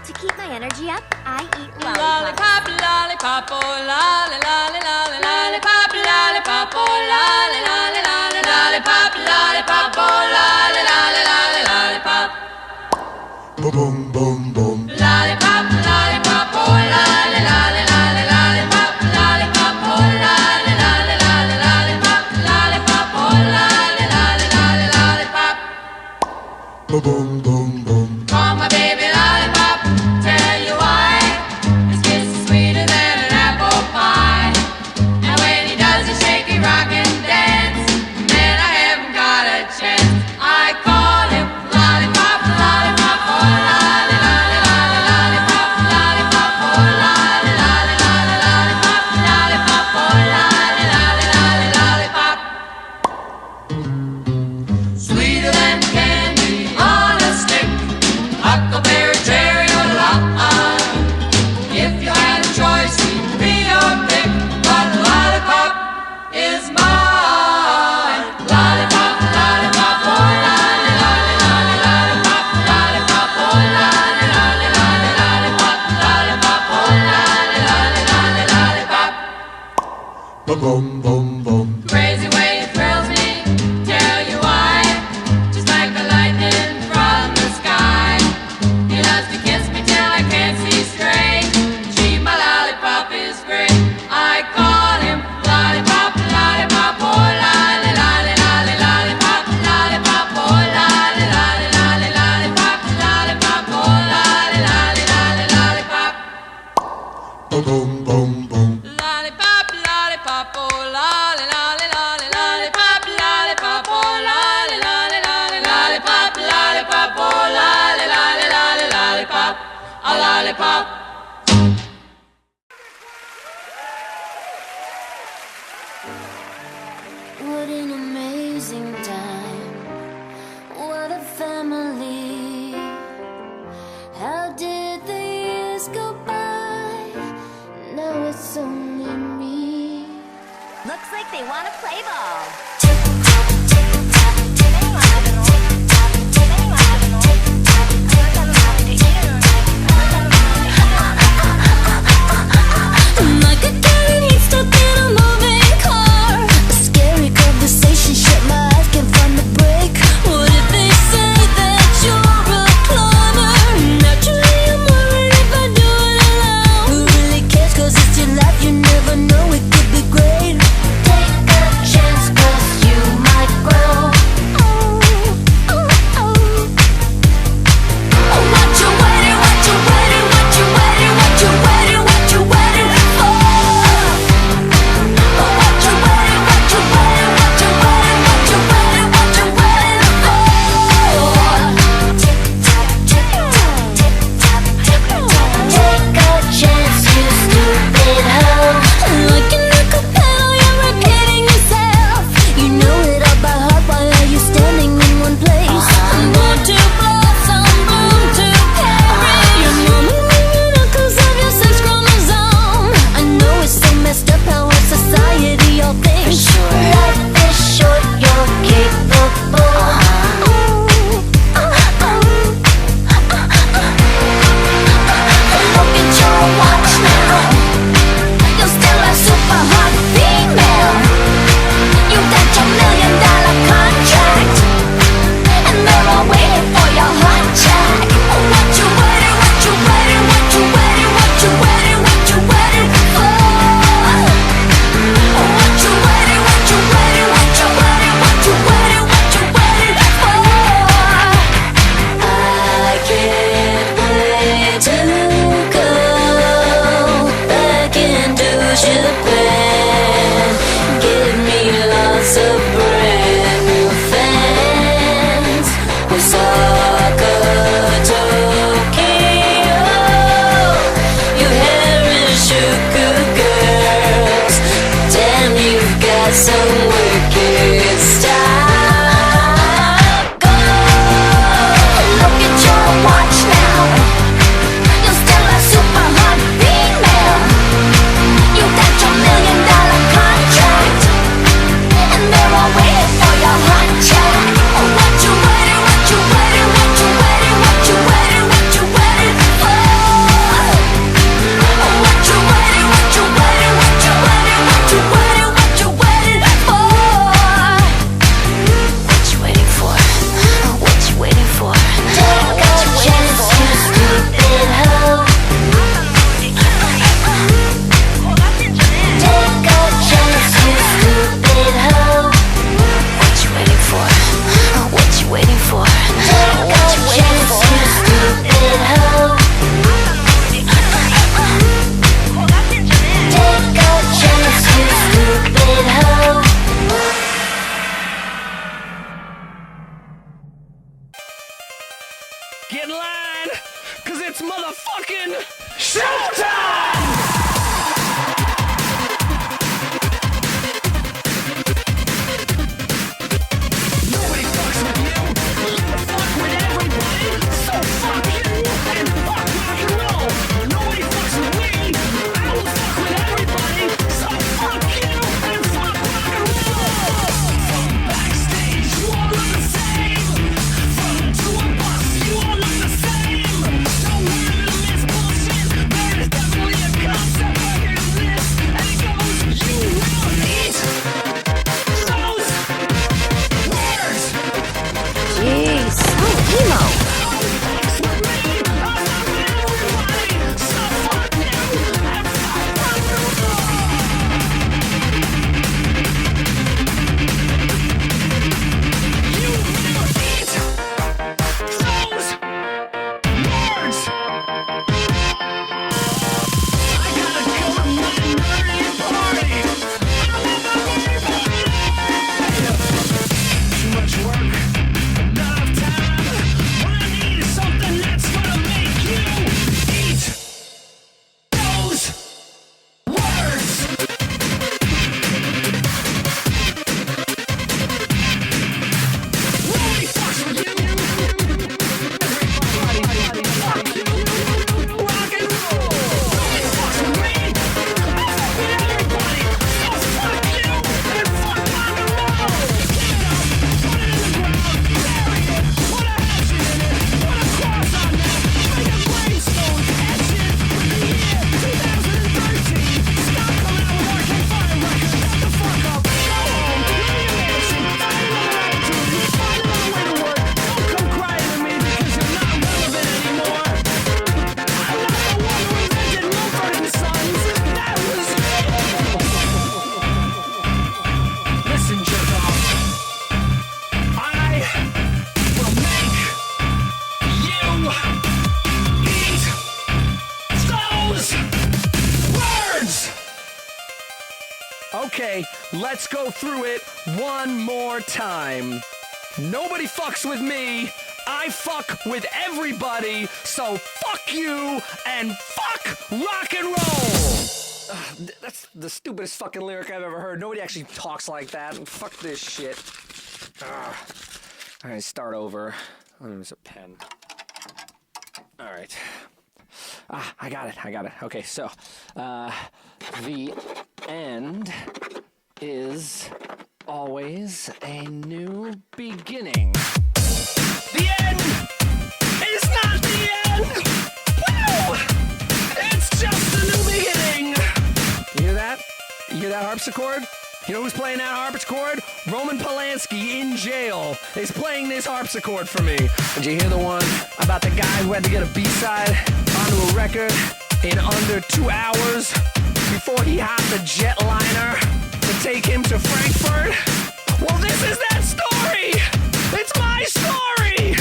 To keep my energy up, I eat Lollipop, lollipop, oh lolly, lolly, lolly, lollipop, lollipop, oh lolly, lolly, lolly, lollipop, lollipop, oh lolly, lolly, lolly, lollipop. Boom, boom, boom. Lollipop, lollipop, oh lolly, lolly, lolly, lollipop, lollipop, oh lolly, lolly, lolly, lollipop, lollipop, oh lolly, lolly, lolly, lollipop. Boom, boom, boom. Call my baby lollipop, tell you why. His kiss is sweeter than an apple pie. And when he does a shaky rock and dance, man, I haven't got a chance. I call him lollipop, lollipop, oh lolly, lolly, lolly, lollipop, lollipop, oh lolly, lolly, lolly, lollipop, lollipop, oh lolly, lolly, lolly, lollipop. Sweeter than candy on a stick, huckleberry, cherry, or lolly. If you had a choice, he'd be your pick, but lollipop is mine. Lollipop, lollipop, oh lolly, lolly, lolly, lollipop, lollipop, oh lolly, lolly, lolly, lollipop, lollipop, oh lolly, lolly, lolly, lollipop. Boom, boom, boom. Crazy way it thrills me, tell you why. Just like the lightning from the sky. He loves to kiss me till I can't see straight. Gee, my lollipop is great. I call him lollipop, lollipop, oh lolly, lolly, lolly, lollipop, lollipop, oh lolly, lolly, lolly, lollipop, lollipop, oh lolly, lolly, lolly, lollipop. Boom, boom, boom. Lollipop, lollipop, oh lolly, lolly, lolly, lollipop, lollipop, oh lolly, lolly, lolly, lollipop, lollipop, oh lolly, lolly, lolly, lollipop, a lollipop. What an amazing time. What a family. How did the years go by? Now it's only me. Looks like they want to play ball. Like a cat he's stuck in a moving car. A scary conversation, shut my eyes, can't find the break. What if they say that you're a cloner? Naturally I'm worried if I do it alone. Who really cares, 'cause it's your life, you never know, it could be great. Take a chance, 'cause you might grow. What you waiting, what you waiting, what you waiting, what you waiting, what you waiting for? What you waiting, what you waiting, what you waiting, what you waiting, what you waiting for? Take a chance, you stupid hoe. Like an echo pedal, you're repeating yourself. You know it all by heart, why are you standing in one place? I'm born to blossom, bloom to carry. Your mama ringing up 'cause of your sex chromosome. I know it's so messed up how our society all thinks. Life is short, you're capable. Look at your watch now. You're still a super hot female. You got your $1 million contract, and they're all waiting for your hot check. What you waiting, what you waiting, what you waiting, what you waiting, what you waiting for? What you waiting, what you waiting, what you waiting, what you waiting, what you waiting for? I can't wait to go back into Japan. Give me lots of brand new fans. Osaka, Tokyo, your hair is sugar girls. Damn, you've got some wicked style. Go, look at your watch now. You're still a super hot female. You got your $1 million contract, and they're all waiting for your hot check. What you waiting, what you waiting, what you waiting, what you waiting, what you waiting for? Get in line, cause it's motherfucking showtime! Nobody fucks with you. You fuck with everybody. So fuck you and fuck rock and roll. Nobody fucks with me. I will fuck with everybody. So fuck you and fuck rock and roll. From backstage, you all look the same. From the tour bus, you all look the same. Don't worry, little miss bullshit. There is definitely a concept bigger than this, and it goes, you will eat those words. Jeez, so emo. Okay, let's go through it one more time. Nobody fucks with me. I fuck with everybody. So fuck you and fuck rock and roll. That's the stupidest fucking lyric I've ever heard. Nobody actually talks like that. Fuck this shit. All right, start over. Let me use a pen. All right. I got it. Okay, so, the end is always a new beginning. The end is not the end! Woo! It's just a new beginning! You hear that? You hear that harpsichord? You know who's playing that harpsichord? Roman Polanski in jail is playing this harpsichord for me. Did you hear the one about the guy who had to get a B-side onto a record in under 2 hours before he hopped a jetliner to take him to Frankfurt? Well, this is that story! It's my story!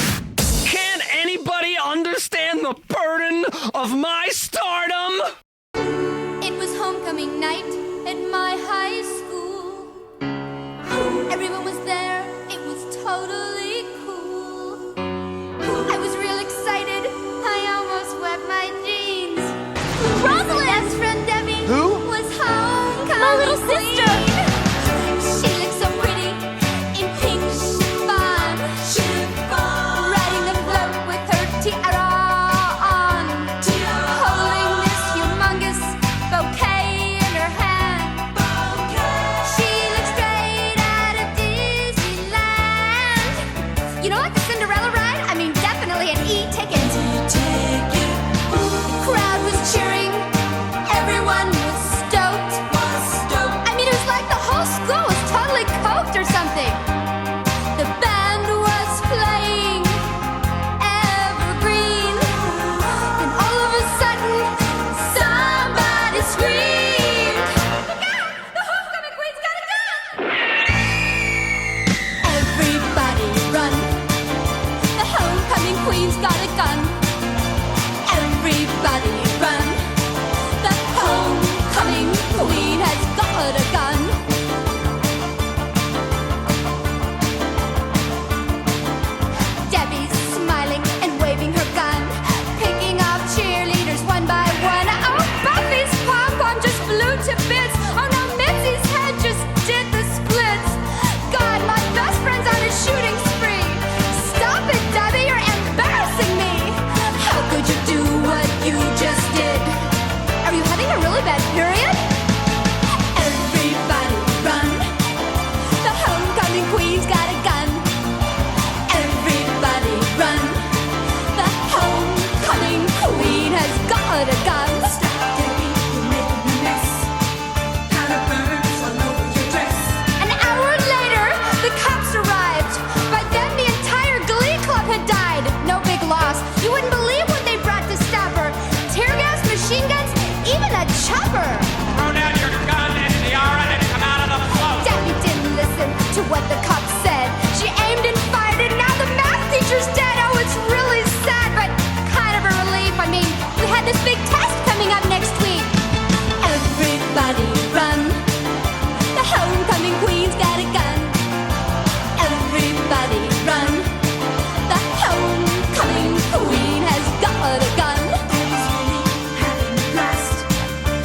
Can anybody understand the burden of my stardom? It was homecoming night at my high school. Everyone was there, it was totally cool. I was real excited, I almost wet my jeans. Rosalind! My best friend Debbie was homecoming. My little sister! She looked so pretty in pink chiffon. Riding the float with her tiara on. Holding this humongous bouquet in her hand. She looked straight out of Disneyland. You know, like the Cinderella ride? I mean, definitely an E-ticket. The crowd was cheering. Everyone was stoked. I mean, it was like the whole school was totally coked or something. The band was playing Evergreen. Then all of a sudden, somebody screamed, "Look out! The homecoming queen's got a gun!" Everybody run! The homecoming queen's got a gun. Everybody run! The homecoming queen has got a gun. Debbie's smiling and waving her this big test coming up next week. Everybody run. The homecoming queen's got a gun. Everybody run. The homecoming queen has got a gun. Debbie's really having a blast.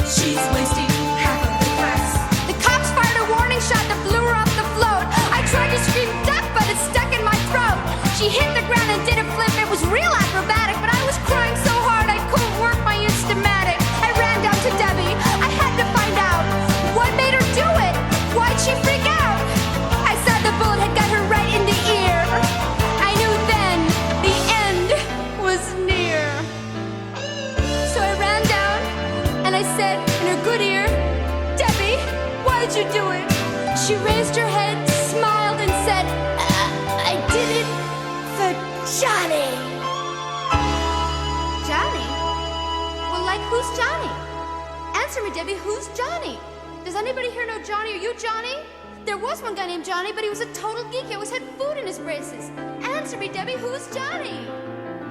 She's wasting half of the class. The cops fired a warning shot that blew her off the float. I tried to scream duck, but it stuck in my throat. She hit the ground and did a flip. It was real acrobatic, but I was crying so hard I couldn't work my Instamatic. I ran down to Debbie. I had to find out what made her do it. Why'd she freak out? I saw the bullet had got her right in the ear. I knew then the end was near. So I ran down and I said in her good ear, Debbie, why'd you do it? She raised her head, smiled, and said, I did it for Johnny. Johnny? Well, like, who's Johnny? Answer me, Debbie, who's Johnny? Does anybody here know Johnny? Are you Johnny? There was one guy named Johnny, but he was a total geek. He always had food in his braces. Answer me, Debbie, who's Johnny?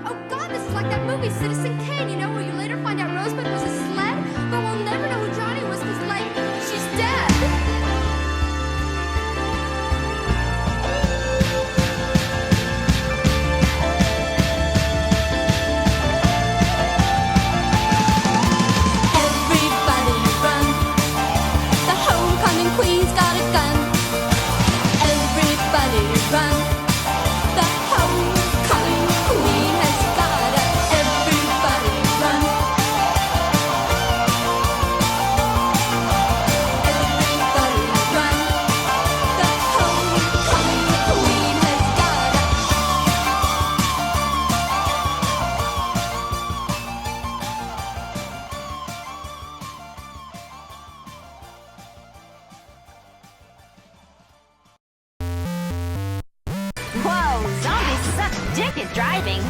Oh, God, this is like that movie, Citizen Kane, you know, where you later find out Rosebud was a sled, but we'll never know who Johnny was because, like, she's dead. Everybody run. The homecoming queen's got a gun. Everybody run. The homecoming queen has got a. Everybody run. Everybody run. The homecoming queen has got a. Whoa, zombies suck dick at driving.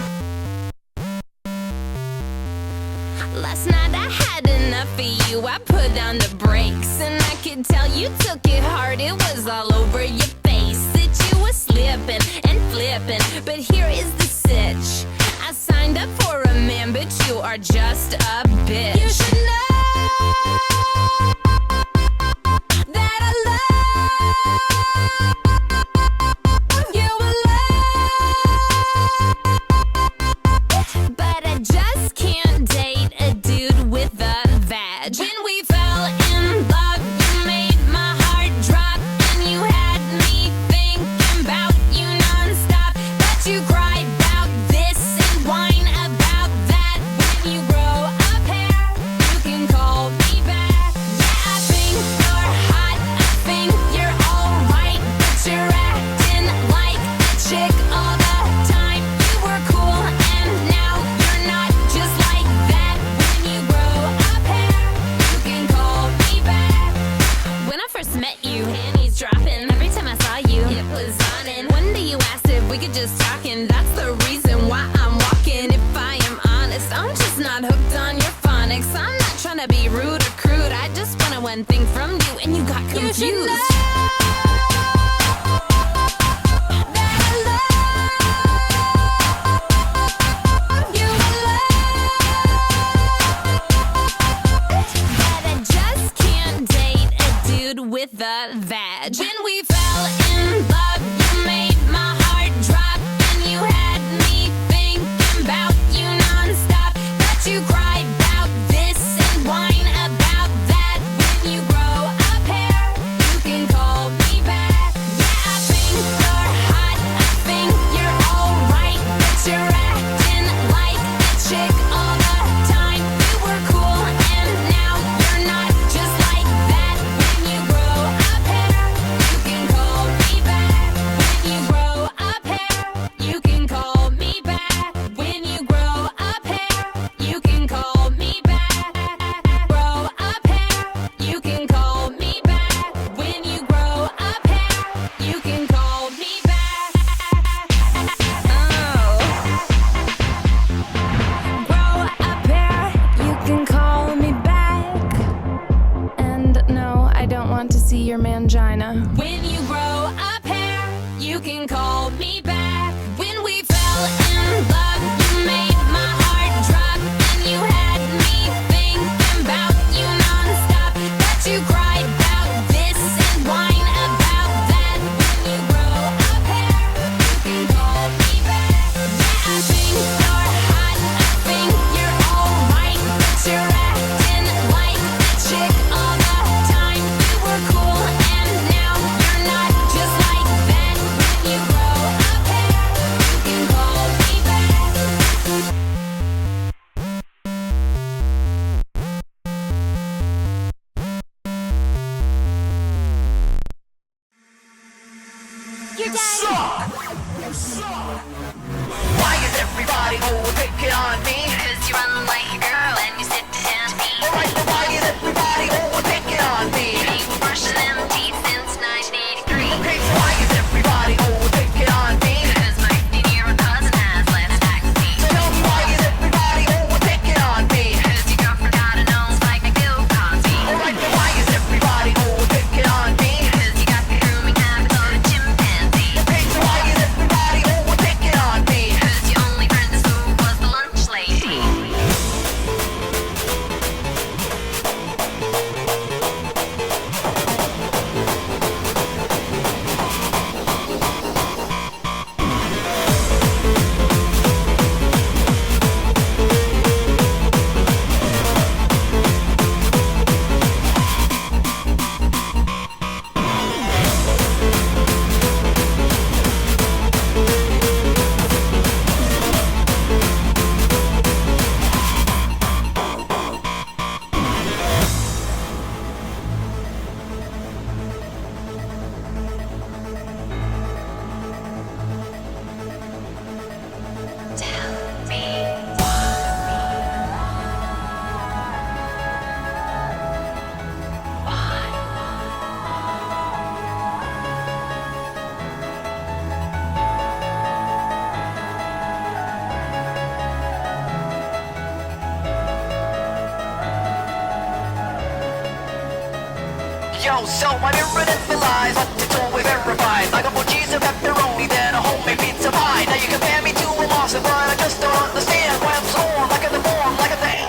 Last night I had enough of you. I put on the brakes, and I could tell you took it hard. It was all over your face that you were slipping and flipping. But here is the sitch. I signed up for a man, but you are just a bitch. You should know that I love you a lot, but I just can't date a dude with a vag. When we fell in love, you made my heart drop, and you had me thinking about you nonstop. But you cry about this and whine about that. When you grow a pair, you can call me back. Yeah, I think you're hot, I think you're alright, but you're acting like a chick all the time. You were cool and now you're not, just like that. When you grow a pair, you can call me back. When I first met you, panties dropping. Every time I saw you, it was on. And one day you asked if we could just talk, and that's the reason why I'm walking. If I am honest, I'm just not hooked on your phonics. I'm not trying to be rude or crude. I just wanted one thing from you, and you got confused. You should know that I love you a lot, but I just can't date a dude with a vag. When we fell in love, you made my heart drop, and you had me thinking about you nonstop. But you cry about this and whine about that. When you grow a pair, you can call show. So my mirror for lies, but it's always verified. Like a more cheese and pepperoni than a homemade pizza pie. Now you compare me to a monster, but I just don't understand why I'm sworn like a deformed, like a damn.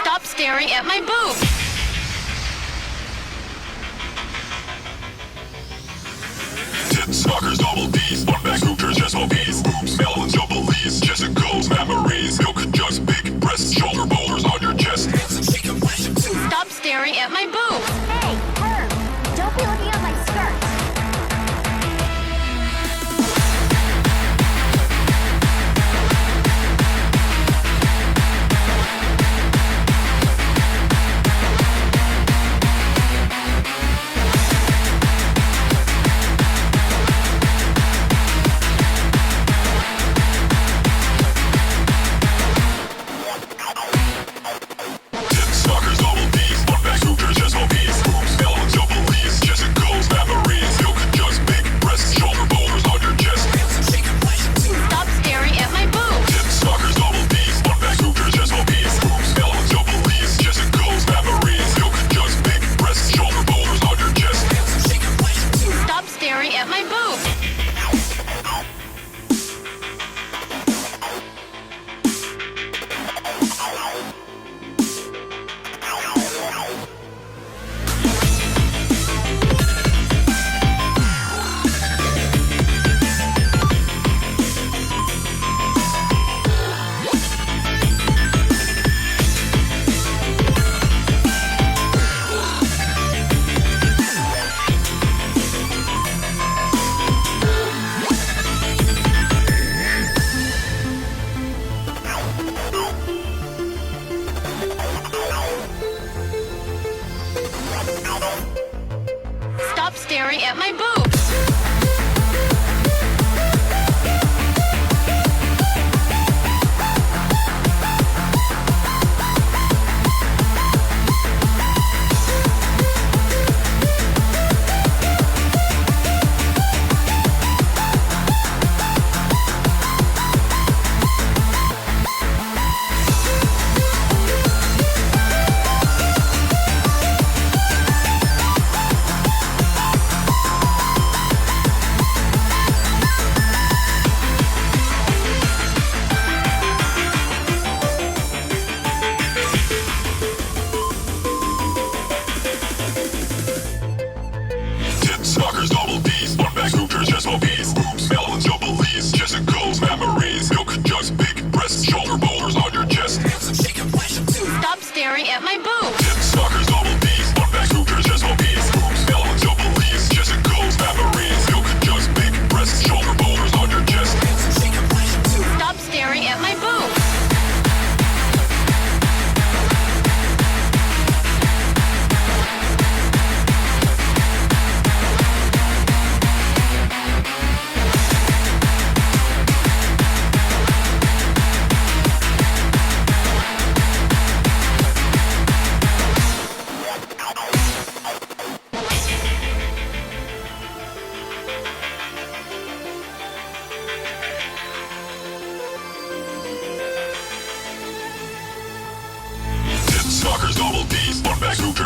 Stop staring at my boob. Tits, suckers, double D's, one bag scooters, just OPs, boobs, melons, jumblies, Jessica's memories, milk, just big breasts, shoulder boulders on your chest. Stop staring at my boob. Hey, her! Don't be looking at my skirt!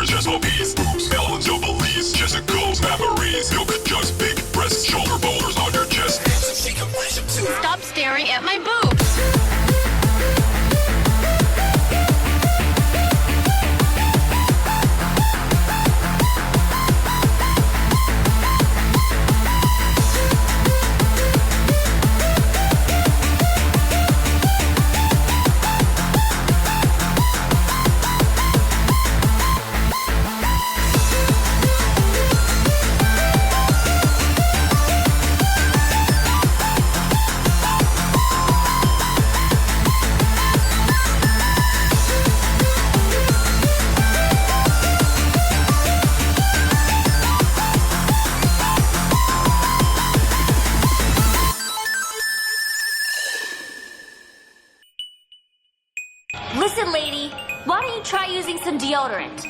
scooters, just hobbies. Boobs, melons, jumblies, Jessica's memories. Milk jugs, big breasts, shoulder boulders on your chest. Stop staring at my boobs. Listen, lady, why don't you try using some deodorant?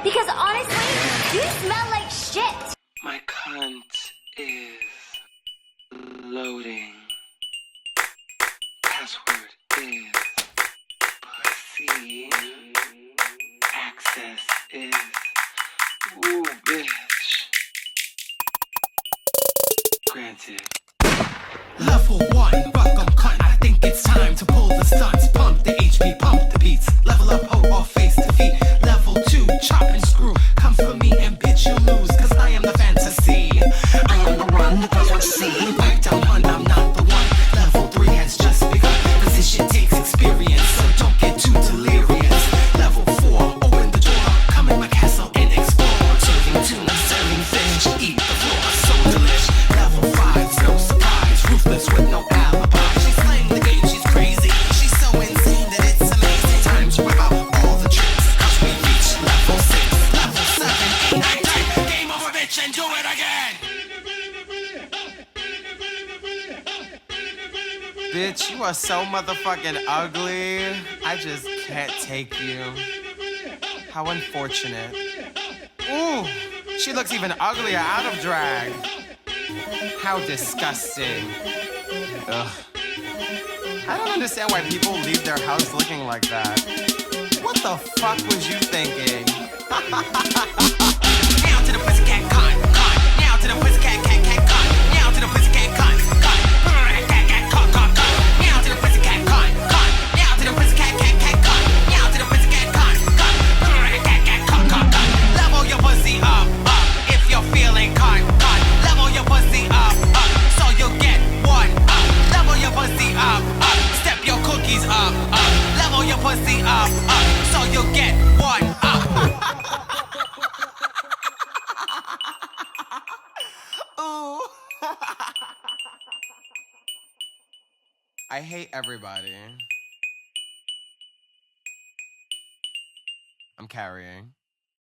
Because honestly, you smell like shit. My cunt is loading. Password is pussy. Access is ooh, bitch. Granted. Level 1, fuck 'em cunt. I think it's time to pull the stunts. Pump the HP, pump the beats. Level up, hoe off face to feet. Level 2, chop and screw. Come for me and bitch you lose, cause I am the fantasy. I am the one that does what you see. Pipe down one, I'm not the one. Level 3 has just begun. Cause this shit takes experience, so don't get too delirious. Level 4, open the door. Come in my castle and explore. Serving tuna, serving fish. Eat the floor, so delish. Level 5's no surprise. Ruthless with no alibi. She's playing the game, she's crazy. She's so insane that it's amazing. Time to whip out all the tricks. Cause we reach level 6, level 7, 8, 9, 10. Game over, bitch, and do it again. Bitch, you are so motherfucking ugly. I just can't take you. How unfortunate. Ooh, she looks even uglier out of drag. How disgusting. Ugh. I don't understand why people leave their house looking like that. What the fuck was you thinking? Now to the pussycat cunt, cunt. Now to the pussycat cat cat cunt. Now to the pussycat cunt, cunt. Cat cat cunt, cunt, cunt. Now to the pussycat cunt, cunt. Now to the pussycat cat cat cunt. Now to the pussycat cunt, cunt. Cat cat cunt, cunt, cunt. Level your pussy up, up. If you're feeling cunt, cunt. Level your pussy up, up. So you'll get one up. Level your pussy up, up. Step your cookies up, up. Level your pussy up, up. So you'll get one up. Ooh. I hate everybody. I'm carrying.